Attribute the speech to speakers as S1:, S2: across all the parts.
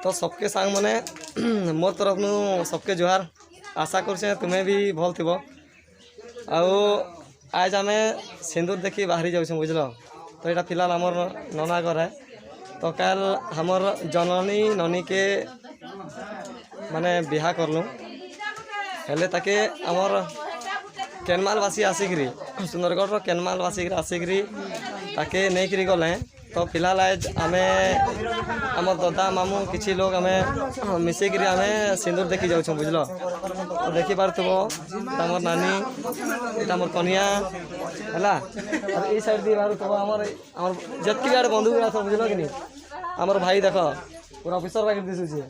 S1: तो सबके सांग मैंने मोर तरफ नु सबके जुहार आशा कर तुम्हें भी भल थी आओ आज आम सिंदूर देखी बाहरी जाऊँ बुझल तो यहाँ फिलहाल आमर नना घर है तो कल हमर जननी ननी के माने बिहा करलु हेले ताके आमर केनमालवासी आसिकी सुंदरगढ़ केनमालवासी आसिकी ताके नहीं गले तो फिलहाल आज आम आम दादा मामू किसी लोग आम मिसिक आम सिंदूर देखी जाऊँ बुझल तो देखी पार्थुब आमर नानी यहाँ मोर कनिया है ये साइड दी बाहर आमर जितकी भी आड़े बंधु सब बुझल कि आमर भाई देख पूरा ऑफिसर बाइक दिशुचे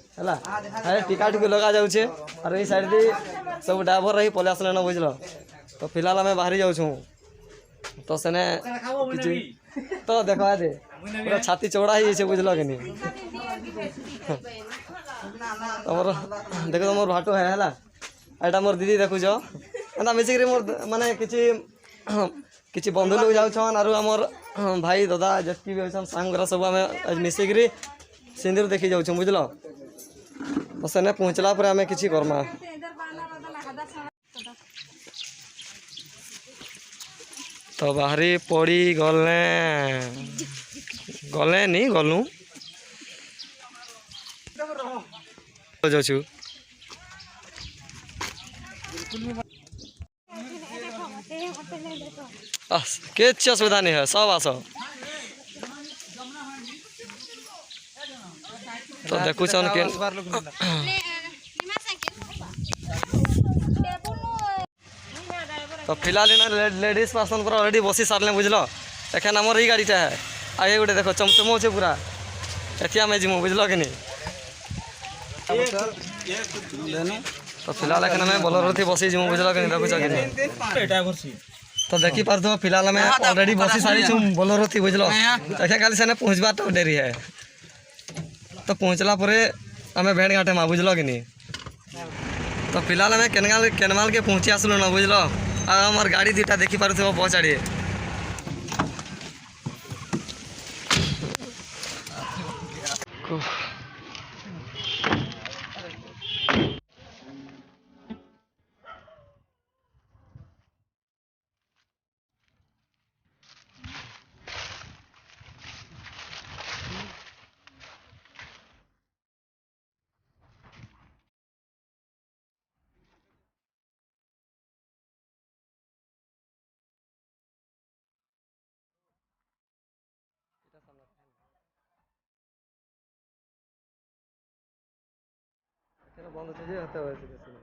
S1: है टीका टिकी लगा जाऊे और ये साइड दी सब ड्राइवर रही पलि आसले बुझल तो फिलहाल आम बाहरी जाऊँ तो सेने तो देख दे पूरा छाती चौड़ा ही बुझल कि तुम देख तुम भाटो है यहाँ मोर दीदी देखुच एंता मिसिक मोर माने किसी बंधु लोग जाऊन और आमर भाई दादा जितकी भी अच्छा सांग सब आम मिसिक सिंदूर देखी जाऊँ बुझल तो सेने पहुँचला पर आम कि करमा तो बाहरी पड़ी गले गले नहीं गलु जाऊँ किसी असुविधा नहीं है सब आस तो देखु के तो फिलहाल लेडीज पर्सन पूरा ऑलरेडी बसी सारे बुझल एखन आमर ही गाड़ीटा है आगे गोटे देख चमचम अच्छे पूरा एथि आम जीमु बुझल कि तो फिलहाल एखन आम बोलेरो थी बसी जीमु बुझल कि देखुच कि तो देखी पार्थ फिलहाल आम ऑलरेडी बसी सारी छू बोलेरो थी बुझल एखे खाली सेने पहुँचबार तो डेरी है तो पहुँचला पर आम भेड़ घाटे माँ बुझल कि तो फिलहाल आम केनमाल के पहुँची आसलु ना बुझल आमर गाड़ी दुटा देखी पार्थ पहुँचाड़ी बंद हो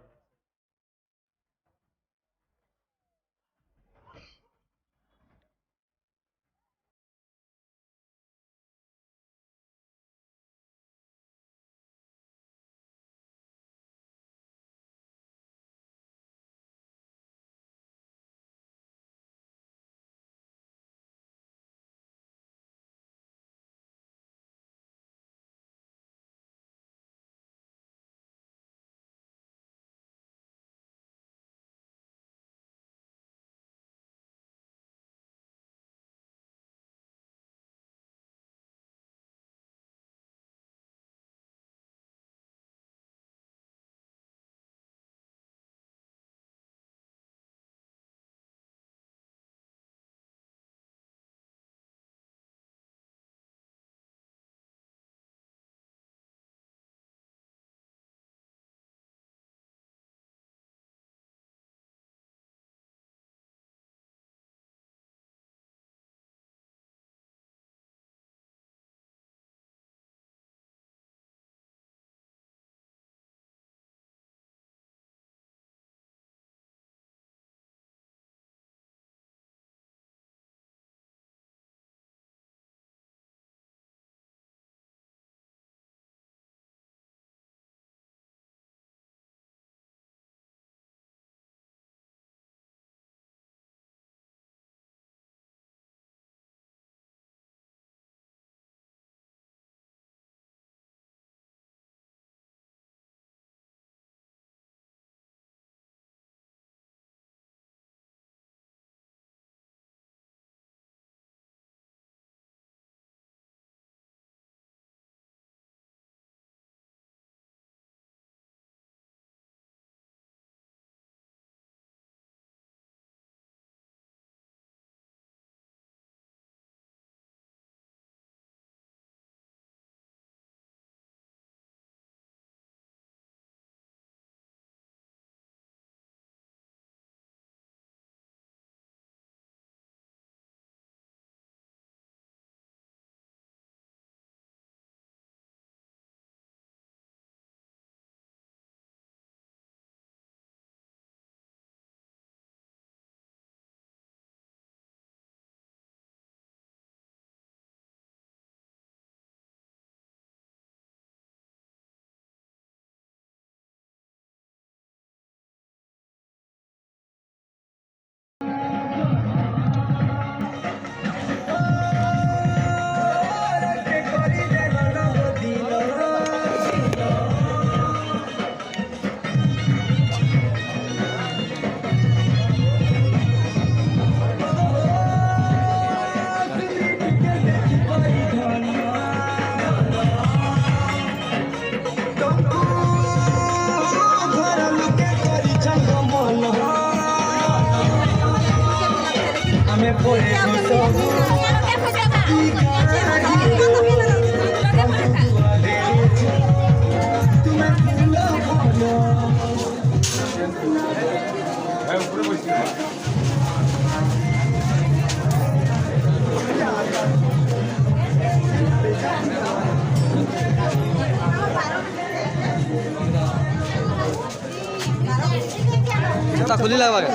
S1: रास्ता खुली लगवा के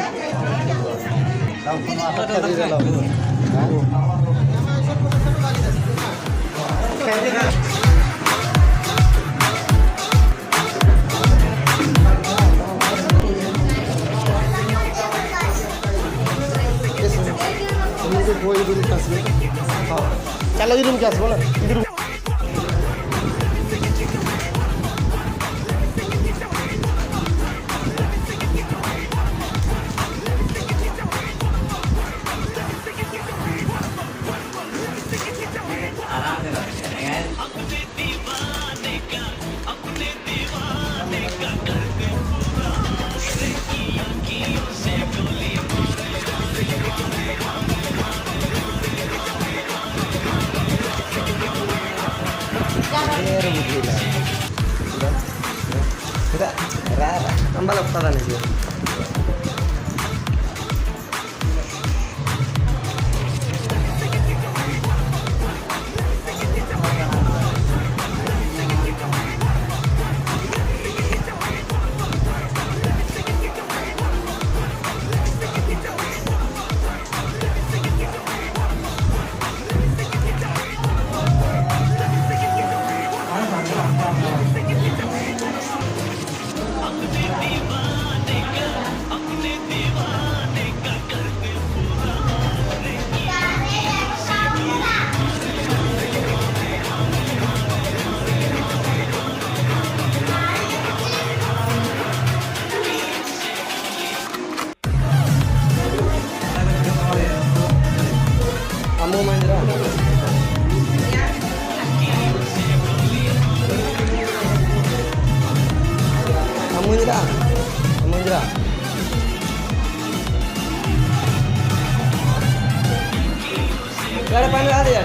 S2: चलो इधर क्या बोला इधर
S1: tambah lepas nih. Kamu Mandra. Kamu Mandra. Kamu Mandra. Ada panel ada ya?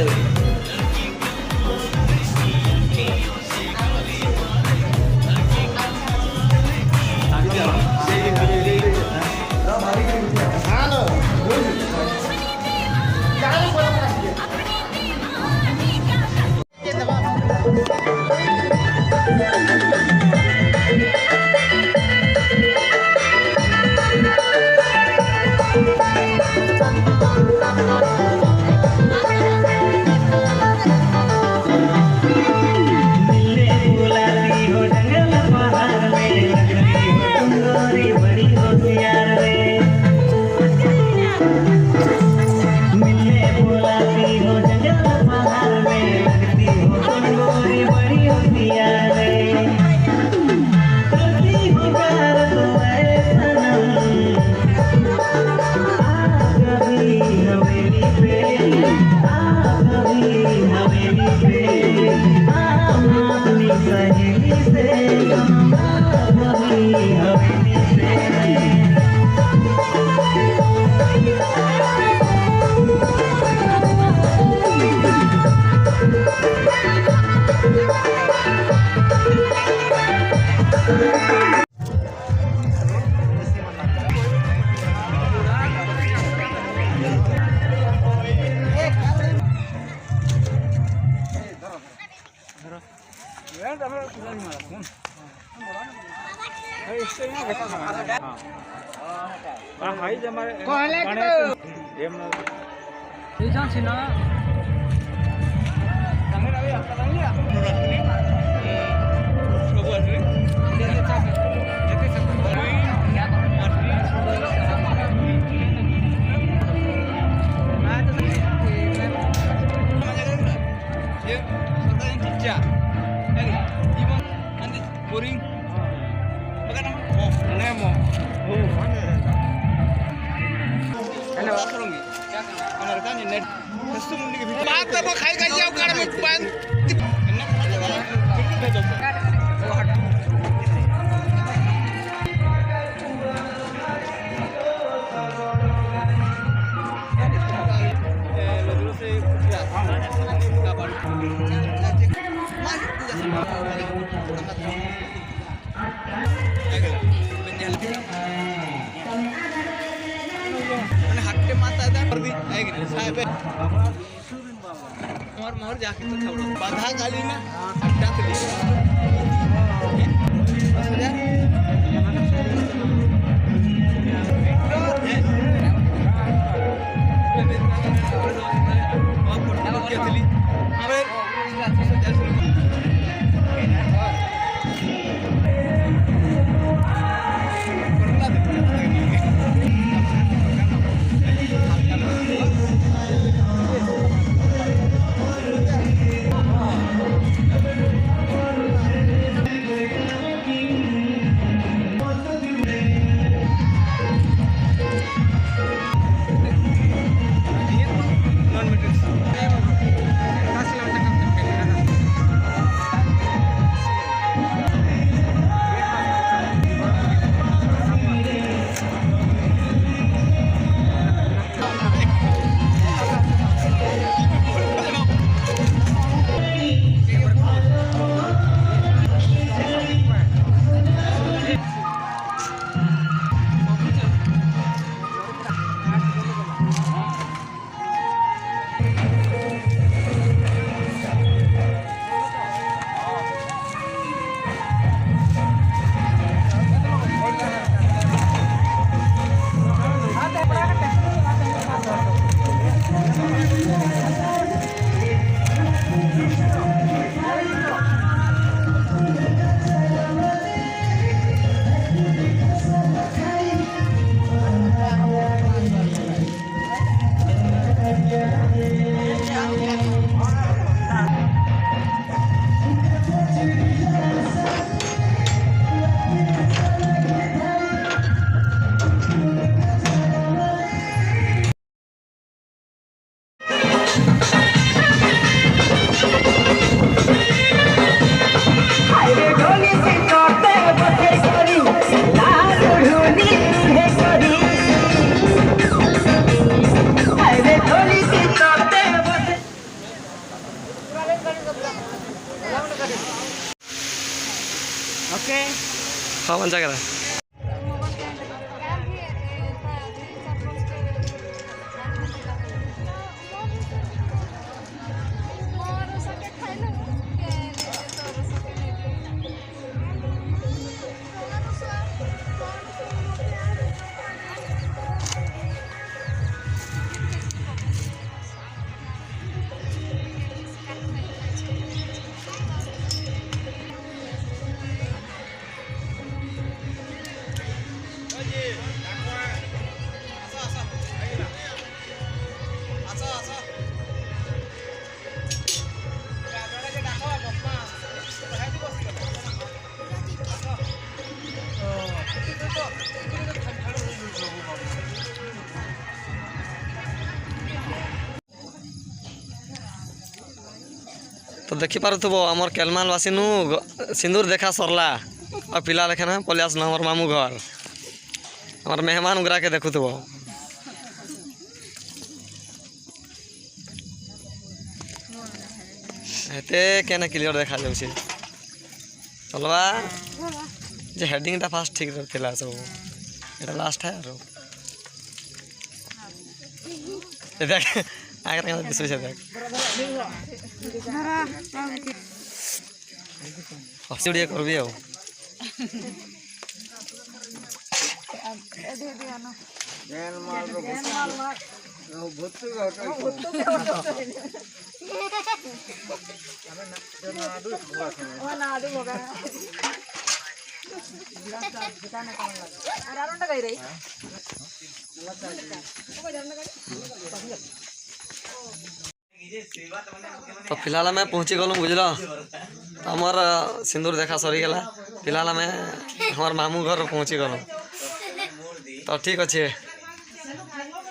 S1: मोर जाके तो खबर बाधा गाली ना अड्डा तो हाँ मन जाएगा तो देखी पारुथबो आमर केलमाल बासीनु सिंदूर देखा सरला और पिला लेखना पलि आसन हमर मामू घर हमर मेहमान उगरा के देखुथबो एते केना क्लियर देखा जाउछे चलवा जे हेडिंग टा फास्ट ठीक रहथिला सब एटा लास्ट है आरो देख आगर केना दिसु छे देख हसीडिया करबी आउ तो फिलहाल मैं पहुँची गलु बुझल हमार सिंदूर देखा सरी गला फिलहाल मैं हमार मामू घर पहुँची गलु तो ठीक अच्छे।